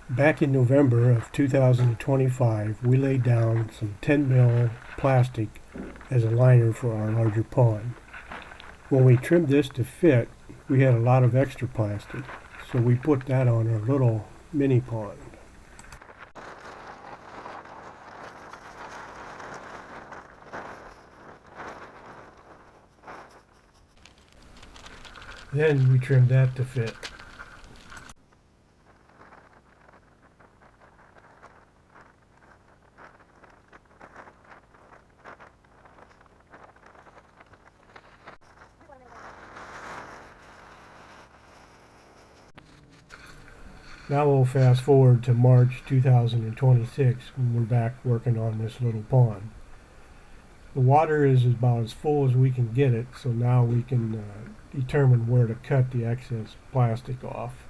Back in November of 2025, we laid down some 10 mil plastic as a liner for our larger pond. When we trimmed this to fit, we had a lot of extra plastic, so we put that on our little mini pond. Then we trimmed that to fit. Now we'll fast forward to March 2026 when we're back working on this little pond. The water is about as full as we can get it, so now we can determine where to cut the excess plastic off.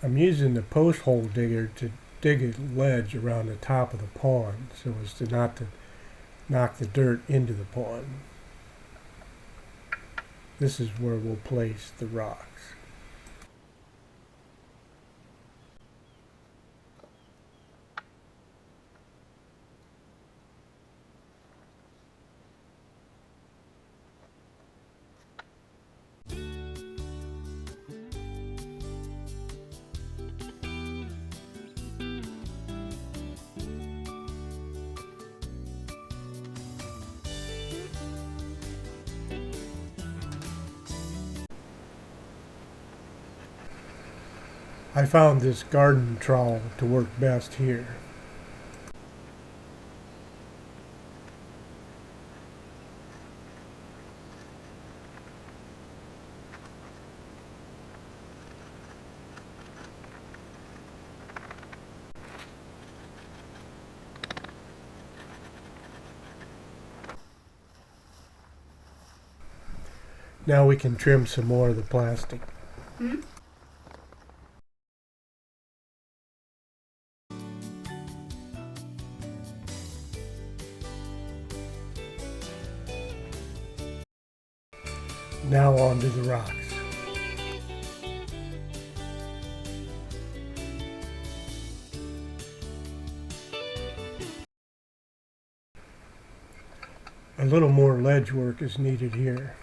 I'm using the post hole digger to dig a ledge around the top of the pond so as to not to knock the dirt into the pond. This is where we'll place the rocks. I found this garden trowel to work best here. Now we can trim some more of the plastic. Now on to the rocks. A little more ledge work is needed here.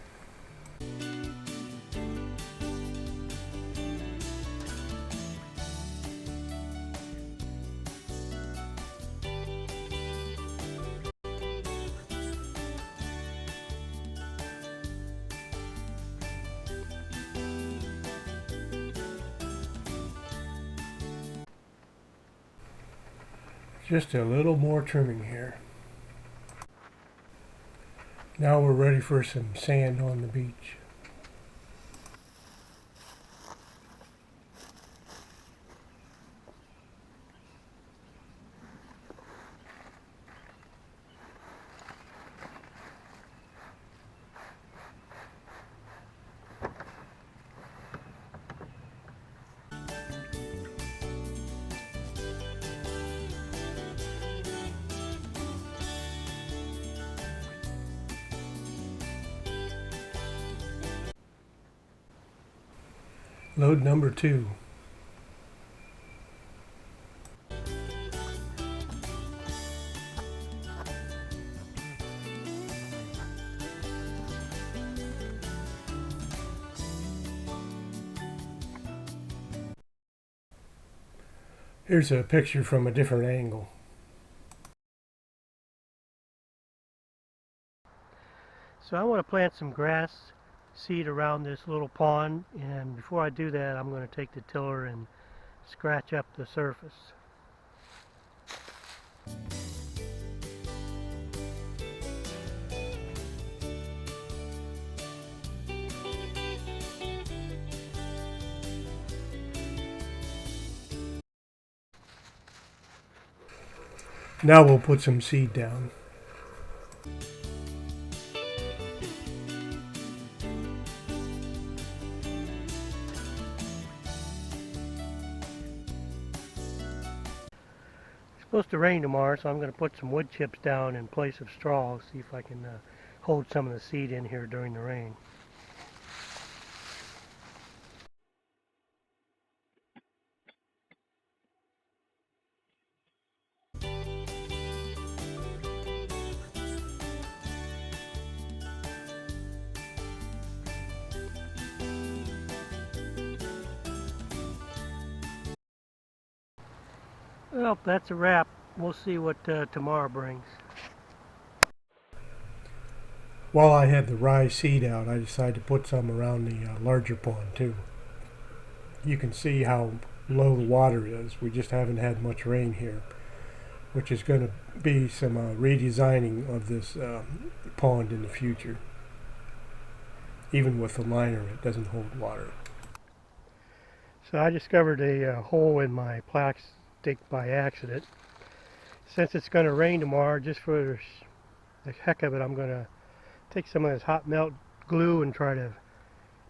Just a little more trimming here. Now we're ready for some sand on the beach. Load number 2. Here's a picture from a different angle. So I want to plant some grass seed around this little pond, and before I do that I'm going to take the tiller and scratch up the surface. Now we'll put some seed down. It's supposed to rain tomorrow, so I'm going to put some wood chips down in place of straw, see if I can hold some of the seed in here during the rain. Well, that's a wrap. We'll see what tomorrow brings. While I had the rye seed out, I decided to put some around the larger pond too. You can see how low the water is. We just haven't had much rain here, which is going to be some redesigning of this pond in the future. Even with the liner, it doesn't hold water. So I discovered a hole in my plastic by accident. Since it's going to rain tomorrow, just for the heck of it, I'm going to take some of this hot melt glue and try to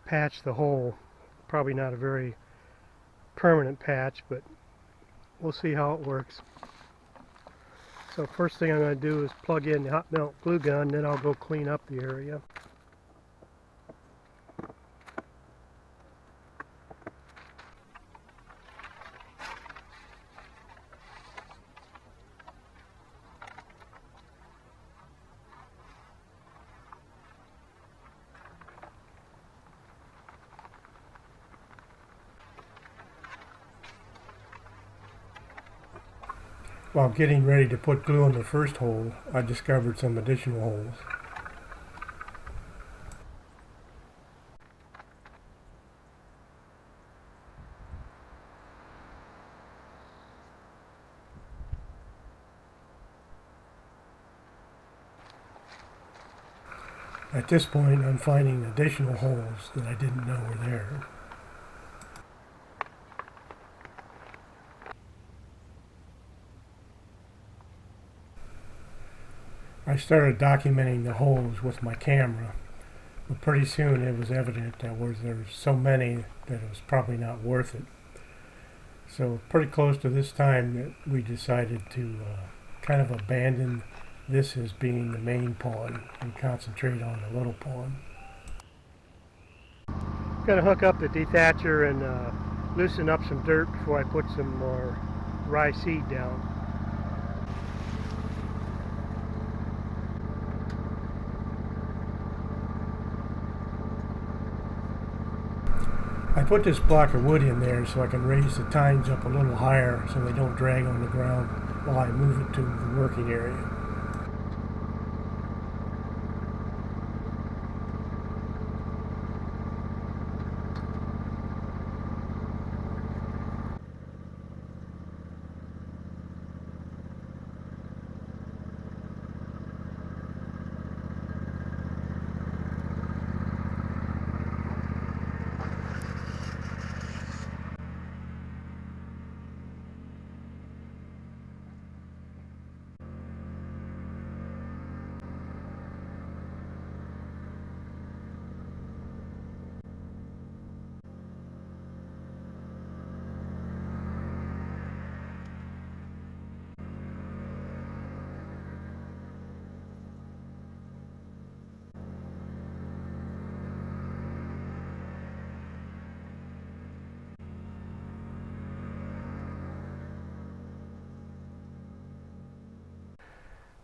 patch the hole. Probably not a very permanent patch, but we'll see how it works. So first thing I'm going to do is plug in the hot melt glue gun, then I'll go clean up the area. While getting ready to put glue in the first hole, I discovered some additional holes. At this point, I'm finding additional holes that I didn't know were there. I started documenting the holes with my camera, but pretty soon it was evident that there were so many that it was probably not worth it. So pretty close to this time that we decided to kind of abandon this as being the main pond and concentrate on the little pond. I'm going to hook up the dethatcher and loosen up some dirt before I put some more rye seed down. I put this block of wood in there so I can raise the tines up a little higher so they don't drag on the ground while I move it to the working area.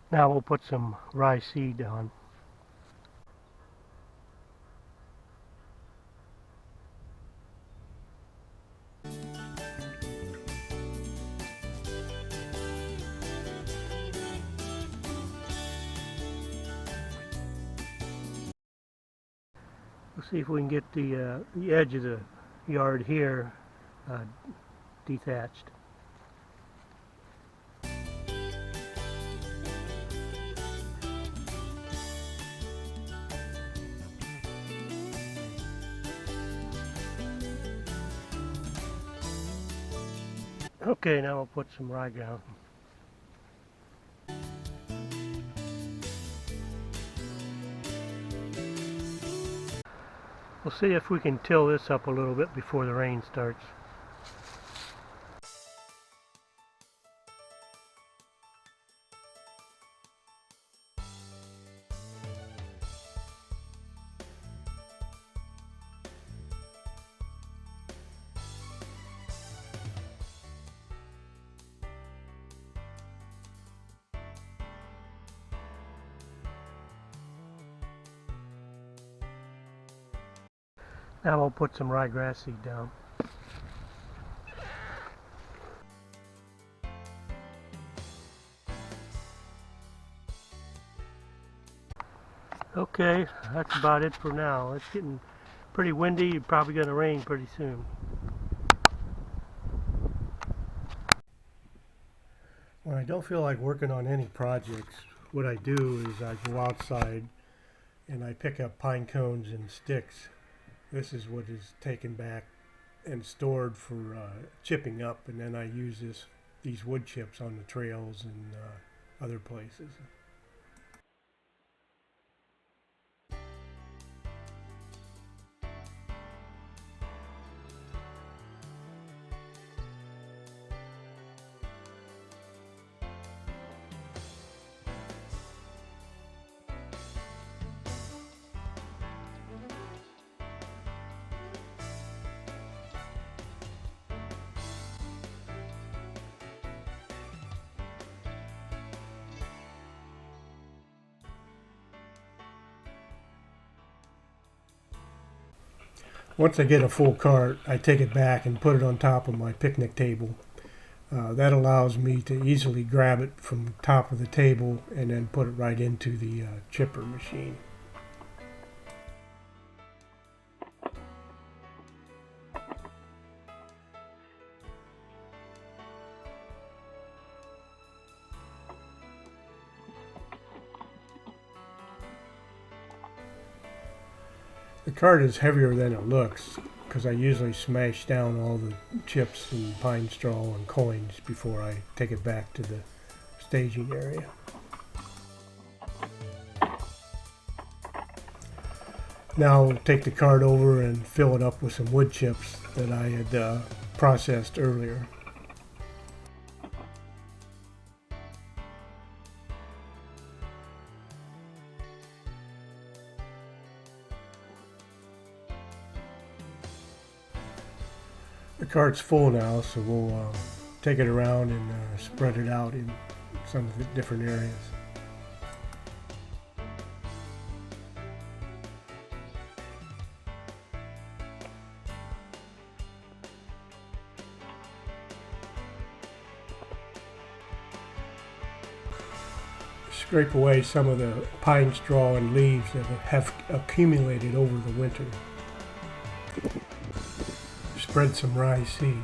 Now we'll put some rye seed on. We'll see if we can get the edge of the yard here dethatched. Okay, now we'll put some rye down. We'll see if we can till this up a little bit before the rain starts. Now we'll put some ryegrass seed down. Okay, that's about it for now. It's getting pretty windy. It's probably going to rain pretty soon. When I don't feel like working on any projects, what I do is I go outside and I pick up pine cones and sticks. This is what is taken back and stored for chipping up, and then I use these wood chips on the trails and other places. Once I get a full cart, I take it back and put it on top of my picnic table. That allows me to easily grab it from the top of the table and then put it right into the chipper machine. The cart is heavier than it looks because I usually smash down all the chips and pine straw and coins before I take it back to the staging area. Now I'll take the cart over and fill it up with some wood chips that I had processed earlier. The cart's full now, so we'll take it around and spread it out in some of the different areas. Scrape away some of the pine straw and leaves that have accumulated over the winter. Spread some rye seed.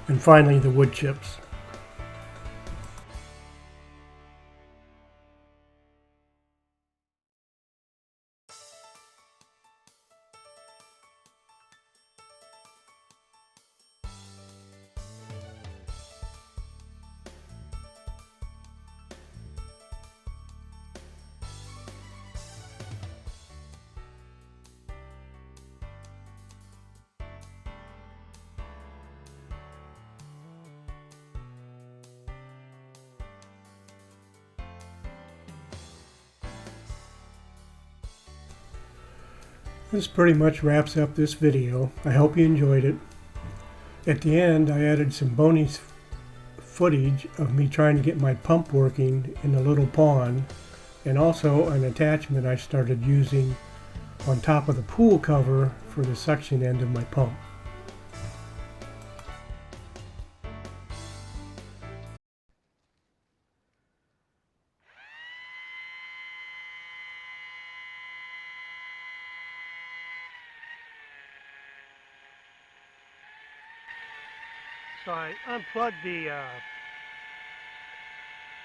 And finally, the wood chips. This pretty much wraps up this video. I hope you enjoyed it. At the end, I added some bonus footage of me trying to get my pump working in the little pond, and also an attachment I started using on top of the pool cover for the suction end of my pump. So I unplugged the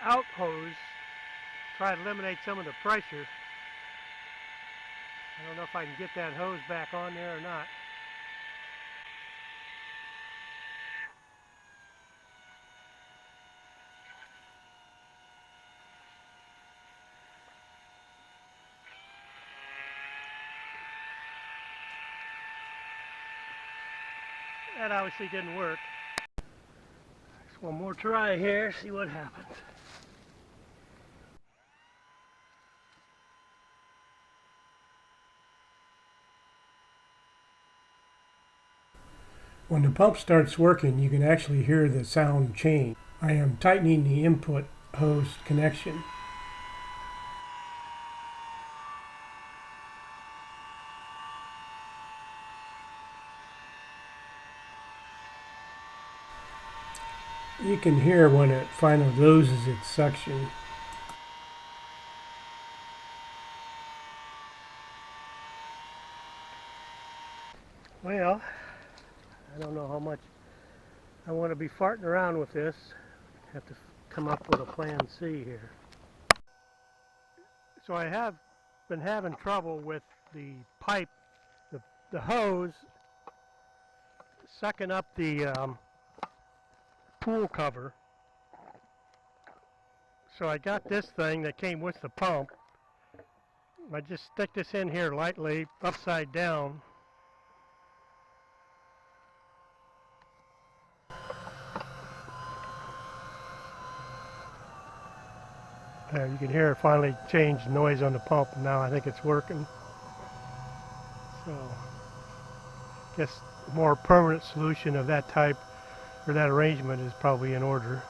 out hose, try to eliminate some of the pressure. I don't know if I can get that hose back on there or not. That obviously didn't work. Just one more try here, see what happens. When the pump starts working, you can actually hear the sound change. I am tightening the input hose connection. You can hear when it finally loses its suction. Well, I don't know how much I want to be farting around with this. Have to come up with a plan C here. So I have been having trouble with the pipe, the hose sucking up the pool cover. So I got this thing that came with the pump. I just stick this in here lightly, upside down. You can hear it finally change the noise on the pump. Now I think it's working. So I guess a more permanent solution of that type or that arrangement is probably in order.